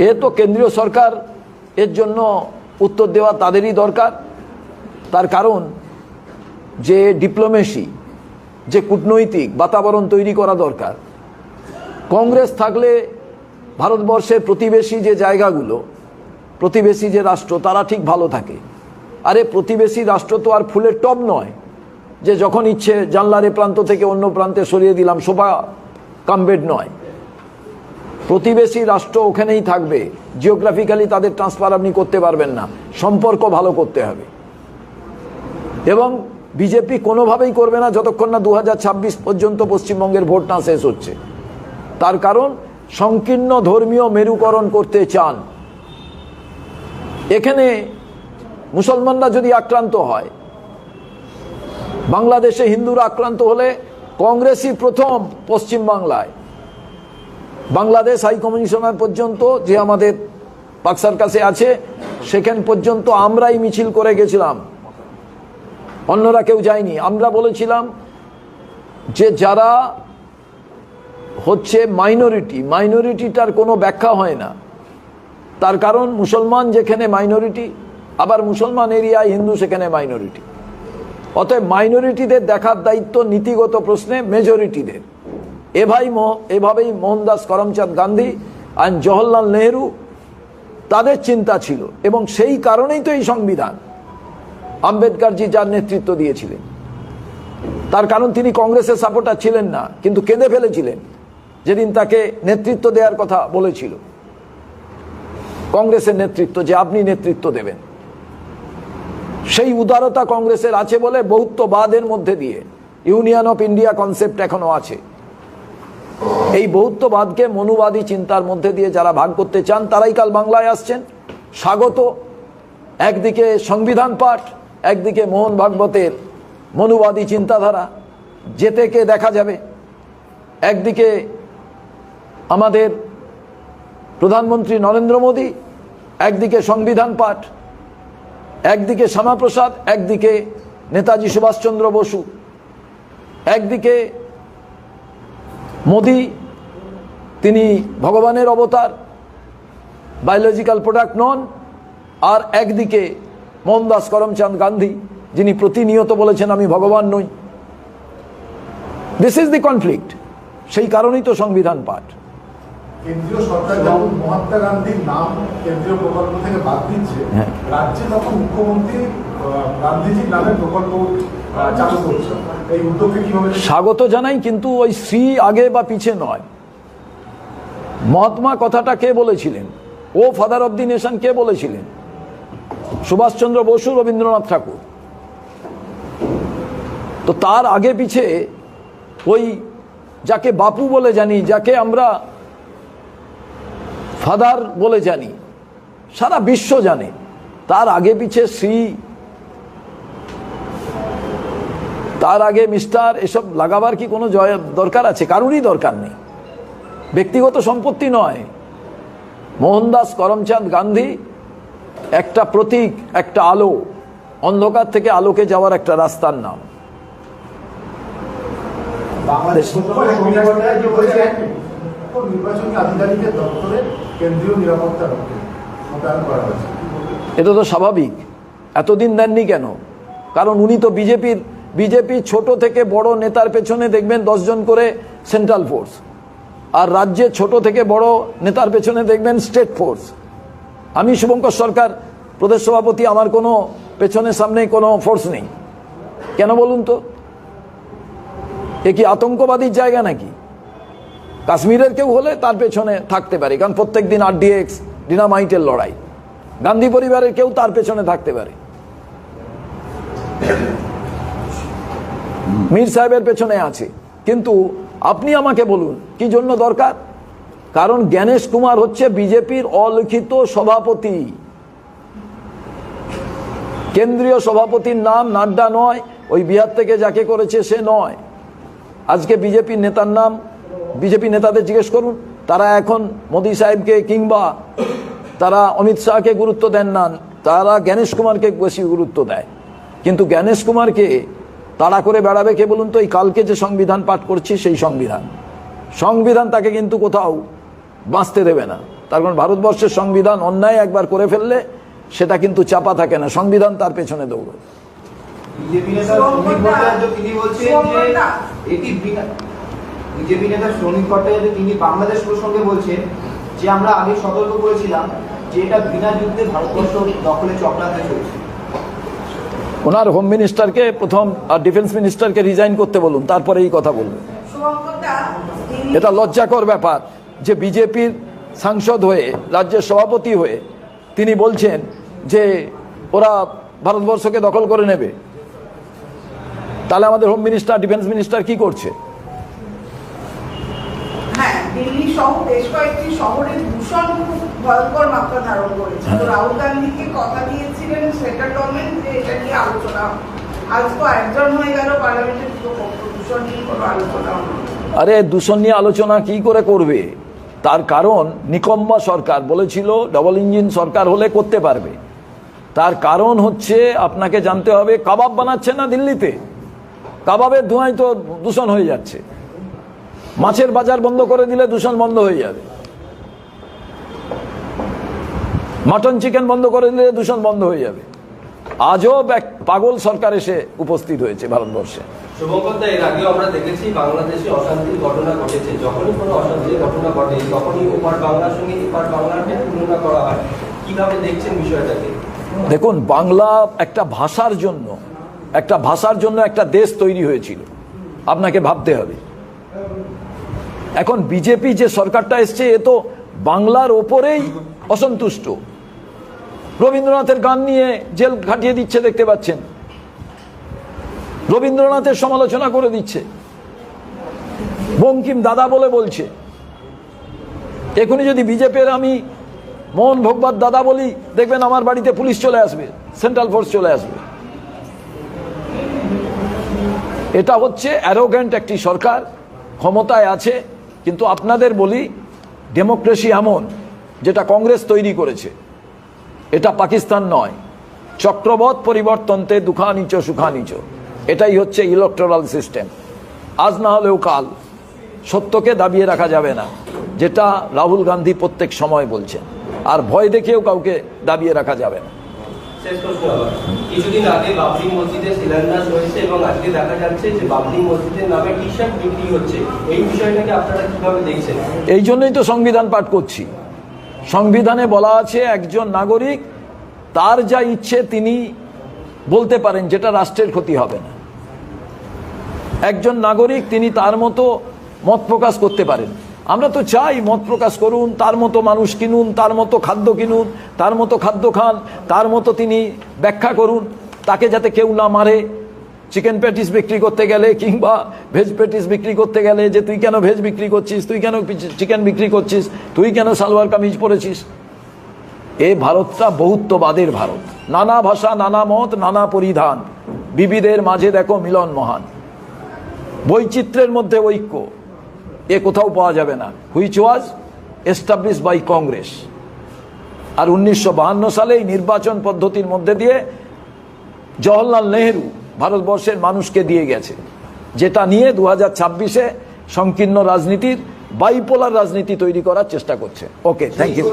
এ তো কেন্দ্রীয় সরকার এর জন্য উত্তর দেওয়া তাদেরই দরকার। তার কারণ যে ডিপ্লোমেসি, যে কূটনৈতিক বাতাবরণ তৈরি করা দরকার। কংগ্রেস থাকলে ভারতবর্ষের প্রতিবেশী যে জায়গাগুলো, প্রতিবেশী যে রাষ্ট্র, তারা ঠিক ভালো থাকে। আরে প্রতিবেশী রাষ্ট্র তো আর ফুলের টব নয় যে যখন ইচ্ছে জানলার এ প্রান্ত থেকে অন্য প্রান্তে সরিয়ে দিলাম, সোফা কাম বেড নয়। প্রতিবেশী রাষ্ট্র ওখানেই থাকবে, জিওগ্রাফিক্যালি তাদের ট্রান্সফার আপনি করতে পারবেন না, সম্পর্ক ভালো করতে হবে। এবং বিজেপি কোনোভাবেই করবে না যতক্ষণ না 2026 পর্যন্ত পশ্চিমবঙ্গের ভোট না শেষ হচ্ছে। তার কারণ সংকীর্ণ ধর্মীয় মেরুকরণ করতে চান। এখানে মুসলমানরা যদি আক্রান্ত হয়, বাংলাদেশে হিন্দুরা আক্রান্ত হলে কংগ্রেসই প্রথম পশ্চিম বাংলায়, বাংলাদেশ হাই কমিশনার পর্যন্ত যে আমাদের বাক্সার কাছে আছে, সেখান পর্যন্ত আমরাই মিছিল করে গেছিলাম, অন্যরা কেউ যায়নি। আমরা বলেছিলাম যে যারা হচ্ছে মাইনরিটিটার কোনো ব্যাখ্যা হয় না। তার কারণ মুসলমান যেখানে মাইনরিটি, আবার মুসলমান এরিয়ায় হিন্দু সেখানে মাইনরিটি। অতএব মাইনরিটিদের দেখার দায়িত্ব নীতিগত প্রশ্নে মেজরিটিদের। এভাবেই মোহনদাস করমচাঁদ গান্ধী আর জওহরলাল নেহরু তাদের চিন্তা ছিল, এবং সেই কারণেই তো এই সংবিধান আম্বেদকরজি যার নেতৃত্ব দিয়েছিলেন। তার কারণ তিনি কংগ্রেসের সাপোর্টার ছিলেন না, কিন্তু কেঁদে ফেলেছিলেন যেদিন তাকে নেতৃত্ব দেওয়ার কথা বলেছিল কংগ্রেসের নেতৃত্ব, যে আপনি নেতৃত্ব দেবেন। সেই উদারতা কংগ্রেসের আছে বলে বহুত্ববাদের মধ্যে দিয়ে ইউনিয়ন অফ ইন্ডিয়া কনসেপ্ট এখনো আছে। এই বহুত্ববাদকে মনুবাদী চিন্তার মধ্যে দিয়ে যারা ভাগ করতে চান তারাই কাল বাংলায় আসছেন, স্বাগত। একদিকে সংবিধান পাঠ, একদিকে মোহন ভাগবতের মনুবাদী চিন্তাধারা, যেতে কে দেখা যাবে। একদিকে আমাদের প্রধানমন্ত্রী নরেন্দ্র মোদী, একদিকে সংবিধান পাঠ, একদিকে শ্যামাপ্রসাদ, একদিকে নেতাজি সুভাষচন্দ্র বসু, একদিকে মোদী তিনি ভগবানের অবতার, বায়োলজিক্যাল প্রোডাক্ট নন, আর একদিকে মোহনদাস করমচাঁদ গান্ধী যিনি প্রতিনিয়ত বলেছেন আমি ভগবান নই। This is the conflict. সেই কারণেই তো সংবিধান পাঠ। কেন্দ্রীয় সরকার যখন মহাত্মা গান্ধীর নাম কেন্দ্রীয় প্রকল্প থেকে বাদ দিচ্ছে, রাজ্যে তখন মুখ্যমন্ত্রী গান্ধীজির নামে প্রকল্প চালু করছে। এই উদ্যোগকে কিভাবে স্বাগত জানাই, কিন্তু ওই শ্রী আগে বা পিছে নয়। মহাত্মা কথাটা কে বলেছিলেন? ও ফাদার অব দি নেশন কে বলেছিলেন? সুভাষচন্দ্র বসু, রবীন্দ্রনাথ ঠাকুর। তো তার আগে পিছে ওই যাকে বাপু বলে জানি, যাকে আমরা ফাদার বলে জানি, সারা বিশ্ব জানে, তার আগে পিছে শ্রী, তার আগে মিস্টার, এসব লাগাবার কি কোনো দরকার আছে? কারুরই দরকার নেই। ব্যক্তিগত সম্পত্তি নয়। মোহনদাস করমচাঁদ গান্ধী একটা প্রতীক, একটা আলো, অন্ধকার থেকে আলোকে যাওয়ার একটা রাস্তার নাম। নির্বাচনী আধিকারিকের দপ্তরে কেন্দ্রীয় নিরাপত্তা রক্ষে মোতায়েন করা হয়েছে। এটা তো স্বাভাবিক। এতদিন দেননি কেন? কারণ উনি তো বিজেপি ছোট থেকে বড় নেতার পেছনে দেখবেন 10 জন করে সেন্ট্রাল ফোর্স, আর রাজ্যে ছোট থেকে বড় নেতার পেছনে দেখবেন স্টেট ফোর্স। আমি শুভঙ্কর সরকার, প্রদেশ সভাপতি, আমার কোনো পেছনে সামনে কোনো ফোর্স নেই। কেন বলুন তো? এ কি আতঙ্কবাদীর জায়গা নাকি? কাশ্মীরের কেউ হলে তার পেছনে থাকতে পারে, কারণ প্রত্যেক দিন RDX ডিনামাইটের লড়াই। গান্ধী পরিবারের কেউ তার পেছনে থাকতে পারে, মীর সাহেবের পেছনে আছে। কিন্তু আপনি আমাকে বলুন কি জন্য দরকার? কারণ জ্ঞানেশ কুমার হচ্ছে বিজেপির অলিখিত সভাপতি। কেন্দ্রীয় সভাপতির নাম নাড্ডা নয়, ওই বিহার থেকে যাকে করেছে সে নয়। আজকে বিজেপির নেতার নাম, বিজেপি নেতাদের জিজ্ঞেস করুন, তারা এখন মোদী সাহেবকে কিংবা তারা অমিত শাহকে গুরুত্ব দেন না, তারা জ্ঞানেশ কুমারকে বেশি গুরুত্ব দেয়। কিন্তু জ্ঞানেশ কুমারকে তাড়া করে বেড়াবে কে বলুন তো? এই কালকে যে সংবিধান পাঠ করছি সেই সংবিধান তাকে কিন্তু কোথাও বাঁচতে দেবে না। তার কারণ ভারতবর্ষের সংবিধান অন্যায় একবার করে ফেললে সেটা কিন্তু চাপা থাকে না, সংবিধান তার পেছনে দৌড়ে। বিজেপি নেতা শ্রমিক ভট্টাচার্য তিনি বলছেন যে এটি বিজেপি নেতা শ্রমিক ভট্টাচার্য তিনি বাংলাদেশ প্রসঙ্গে বলছেন যে আমরা আগে সতর্ক করেছিলাম যে এটা বিনা যুদ্ধে ভারতবর্ষ দখলে চক্রান্তে চলছে। ওনার হোম মিনিস্টারকে প্রথম আর ডিফেন্স মিনিস্টারকে রিজাইন করতে বলুন, তারপরে এই কথা বলবেন। এটা লজ্জাকর ব্যাপার যে বিজেপির সাংসদ হয়ে, রাজ্যের সভাপতি হয়ে তিনি বলছেন যে ওরা ভারতবর্ষকে দখল করে নেবে। তাহলে আমাদের হোম মিনিস্টার, ডিফেন্স মিনিস্টার কি করছে? হ্যাঁ, দিল্লি সহ বেশ কয়েকটি শহরে দূষণ খুব ভয়ঙ্কর মাত্রা ধারণ করেছে। তো রাহুল গান্ধীকে কথা দিয়েছিলেন সেন্ট্রাল গভর্নমেন্ট যে এটা নিয়ে আলোচনা। আজ তো একজন হয়ে গেল পার্লামেন্টে, দূষণ নিয়ে কোনো আলোচনা হলো। আরে দূষণ নিয়ে আলোচনা কি করে করবে? তার কারণ নিকম্মা সরকার বলেছিল ডবল ইঞ্জিন সরকার হলে করতে পারবে। তার কারণ হচ্ছে আপনাকে জানতে হবে, কাবাব বানাচ্ছে না দিল্লিতে, কাবাবের ধোঁয়ায় তো দূষণ হয়ে যাচ্ছে, মাছের বাজার বন্ধ করে দিলে দূষণ বন্ধ হয়ে যাবে, মাটন চিকেন বন্ধ করে দিলে দূষণ বন্ধ হয়ে যাবে। আজব এক পাগল সরকার এসে উপস্থিত হয়েছে ভারতবর্ষে। শুভঙ্কর, এর আগেও আমরা দেখেছি বাংলাদেশে অশান্তির ঘটনা ঘটেছে, যখনই কোনো অশান্তির ঘটনা ঘটে তখনই ওপার বাংলার সঙ্গে এপার বাংলাকে তুলনা করা হয়। কিভাবে দেখছেন বিষয়টাকে? দেখুন, বাংলা একটা ভাষার জন্য একটা দেশ তৈরি হয়েছিল, আপনাকে ভাবতে হবে। এখন বিজেপি যে সরকারটা এসছে এ তো বাংলার ওপরেই অসন্তুষ্ট। রবীন্দ্রনাথের গান নিয়ে জেল খাটিয়ে দিচ্ছে, দেখতে পাচ্ছেন, রবীন্দ্রনাথের সমালোচনা করে দিচ্ছে, বঙ্কিম দাদা বলে বলছে। এখনই যদি বিজেপির আমি মোহন ভগবত দাদা বলি, দেখবেন আমার বাড়িতে পুলিশ চলে আসবে, সেন্ট্রাল ফোর্স চলে আসবে। এটা হচ্ছে অ্যারোগ্যান্ট একটি সরকার, ক্ষমতায় আছে। কিন্তু আপনাদের বলি, ডেমোক্রেসি এমন, যেটা কংগ্রেস তৈরি করেছে, এটা পাকিস্তান নয়। চক্রবৎ পরিবর্তনতে দুঃখা নিচ সুখা নিচ, এটাই হচ্ছে ইলেকটোরাল সিস্টেম। আজ না হলেও কাল সত্যকে দাবিয়ে রাখা যাবে না, যেটা রাহুল গান্ধী প্রত্যেক সময় বলছেন। আর ভয় দেখেও কাউকে দাবিয়ে রাখা যাবে না। শেষ প্রশ্ন আবার, কিছুদিন আগে বাবরি মসজিদে শিলান্যাস হয়েছে এবং আজকে দেখা যাচ্ছে যে বাবরি মসজিদের নামে টি শার্ট বিক্রি হচ্ছে, এই বিষয়টাকে আপনারা কিভাবে দেখছেন? এই জন্যই তো সংবিধান পাঠ করছি। সংবিধানে বলা আছে একজন নাগরিক তার যা ইচ্ছে তিনি বলতে পারেন, যেটা রাষ্ট্রের ক্ষতি হবে না। একজন নাগরিক তিনি তার মতো মত প্রকাশ করতে পারেন। আমরা তো চাই মত প্রকাশ করুন, তার মতো মানুষ কিনুন, তার মতো খাদ্য কিনুন, তার মতো খাদ্য খান, তার মতো তিনি ব্যাখ্যা করুন, তাকে যাতে কেউ না মারে। চিকেন প্যাটিস বিক্রি করতে গেলে কিংবা ভেজ প্যাটিস বিক্রি করতে গেলে যে তুই কেন ভেজ বিক্রি করছিস, তুই কেন চিকেন বিক্রি করছিস, তুই কেন সালোয়ার কামিজ পরেছিস। এই ভারতটা বহুত্ববাদের ভারত, নানা ভাষা, নানা মত, নানা পরিধান, বিবিধের মাঝে দেখো মিলন মহান। বৈচিত্র্যের মধ্যে ঐক্য, এ কোথাও পাওয়া যাবে না, which was establish by Congress. আর 1952 সালে এই নির্বাচন পদ্ধতির মধ্যে দিয়ে জওহরলাল নেহেরু ভারতবর্ষের মানুষকে দিয়ে গেছে, যেটা নিয়ে 2026-এ সংকীর্ণ রাজনীতির বাইপোলার রাজনীতি তৈরি করার চেষ্টা করছে। ওকে, থ্যাংক ইউ।